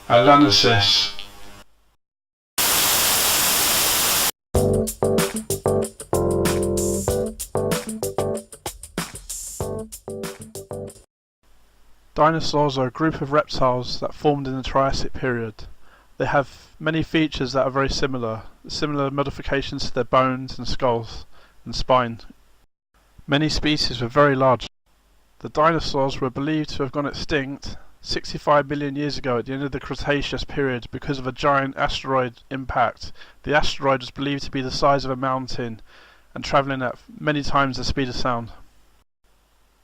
Analysis. Dinosaurs are a group of reptiles that formed in the Triassic period. They have many features that are very similar modifications to their bones and skulls and spine. Many species were very large. The dinosaurs were believed to have gone extinct 65 million years ago at the end of the Cretaceous period because of a giant asteroid impact. The asteroid was believed to be the size of a mountain and travelling at many times the speed of sound.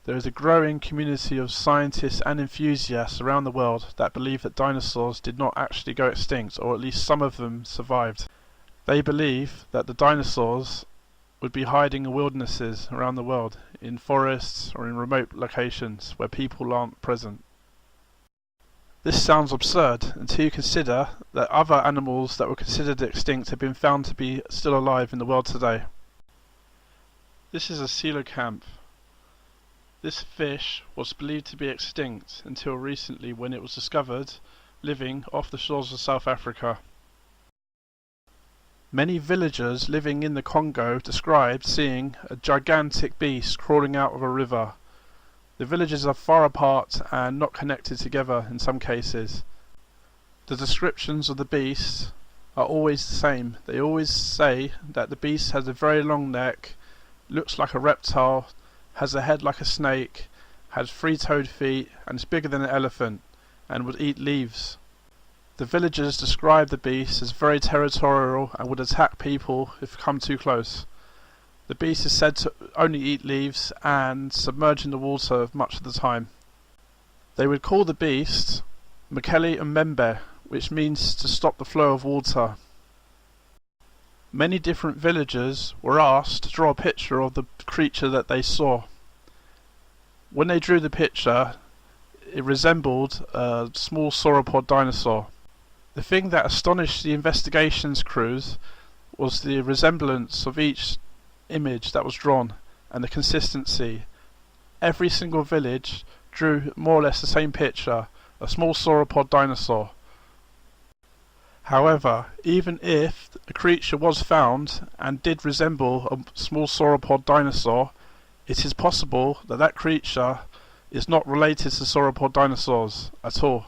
There is a growing community of scientists and enthusiasts around the world that believe that dinosaurs did not actually go extinct, or at least some of them survived. They believe that the dinosaurs would be hiding in wildernesses around the world, in forests or in remote locations where people aren't present. This sounds absurd until you consider that other animals that were considered extinct have been found to be still alive in the world today. This is a coelacanth. This fish was believed to be extinct until recently when it was discovered living off the shores of South Africa. Many villagers living in the Congo described seeing a gigantic beast crawling out of a river. The villages are far apart and not connected together in some cases. The descriptions of the beast are always the same. They always say that the beast has a very long neck, looks like a reptile, has a head like a snake, has 3-toed feet, and is bigger than an elephant, and would eat leaves. The villagers describe the beast as very territorial and would attack people if come too close. The beast is said to only eat leaves and submerge in the water much of the time. They would call the beast Mekele Mbembe, which means to stop the flow of water. Many different villagers were asked to draw a picture of the creature that they saw. When they drew the picture, it resembled a small sauropod dinosaur. The thing that astonished the investigations crews was the resemblance of each image that was drawn and the consistency. Every single village drew more or less the same picture, a small sauropod dinosaur. However, even if a creature was found and did resemble a small sauropod dinosaur, it is possible that that creature is not related to sauropod dinosaurs at all.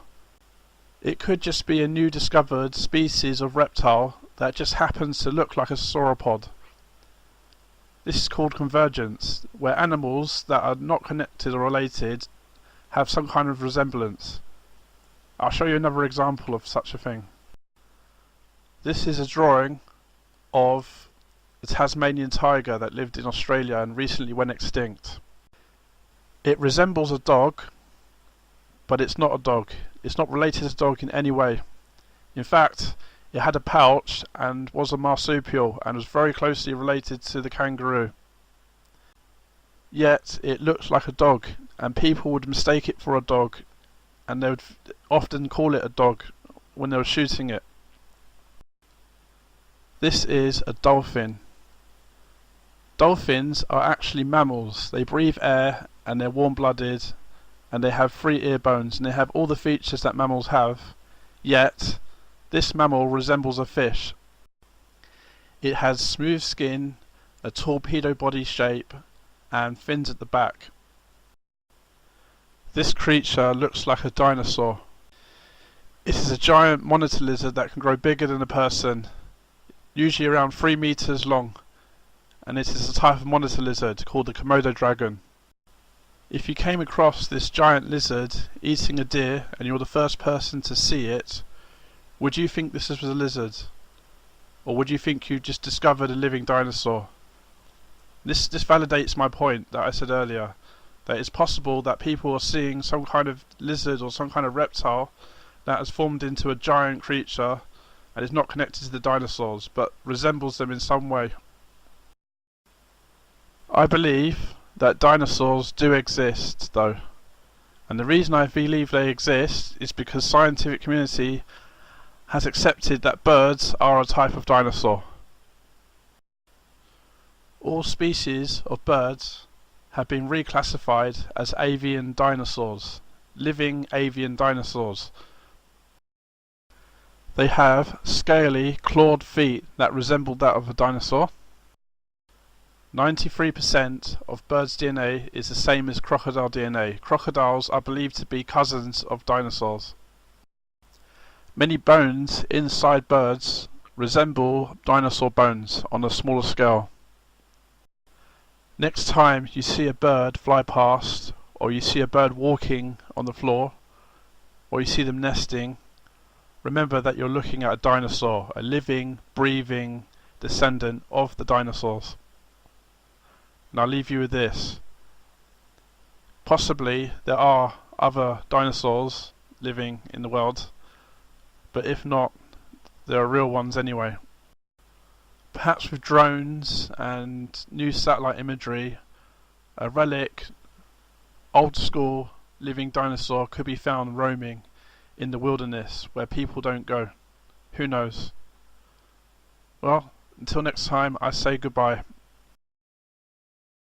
It could just be a new discovered species of reptile that just happens to look like a sauropod. This is called convergence, where animals that are not connected or related have some kind of resemblance. I'll show you another example of such a thing. This is a drawing of the Tasmanian tiger that lived in Australia and recently went extinct. It resembles a dog, but it's not a dog. It's not related to a dog in any way. In fact, it had a pouch and was a marsupial and was very closely related to the kangaroo. Yet it looked like a dog, and people would mistake it for a dog, and they would often call it a dog when they were shooting it. This is a dolphin. Dolphins are actually mammals. They breathe air and they're warm-blooded and they have 3 ear bones and they have all the features that mammals have, yet this mammal resembles a fish. It has smooth skin, a torpedo body shape and fins at the back. This creature looks like a dinosaur. It is a giant monitor lizard that can grow bigger than a person, usually around 3 meters long, and it is a type of monitor lizard called the Komodo dragon. If you came across this giant lizard eating a deer and you're the first person to see it, would you think this was a lizard? Or would you think you just discovered a living dinosaur? This validates my point that I said earlier, that it's possible that people are seeing some kind of lizard or some kind of reptile that has formed into a giant creature and is not connected to the dinosaurs, but resembles them in some way. I believe that dinosaurs do exist, though, and the reason I believe they exist is because the scientific community has accepted that birds are a type of dinosaur. All species of birds have been reclassified as avian dinosaurs, living avian dinosaurs. They have scaly, clawed feet that resemble that of a dinosaur. 93% of birds' DNA is the same as crocodile DNA. Crocodiles are believed to be cousins of dinosaurs. Many bones inside birds resemble dinosaur bones on a smaller scale. Next time you see a bird fly past, or you see a bird walking on the floor, or you see them nesting, remember that you're looking at a dinosaur, a living, breathing descendant of the dinosaurs. And I'll leave you with this. Possibly there are other dinosaurs living in the world, but if not, there are real ones anyway. Perhaps with drones and new satellite imagery, a relic, old school living dinosaur could be found roaming in the wilderness where people don't go. Who knows? Well, until next time, I say goodbye.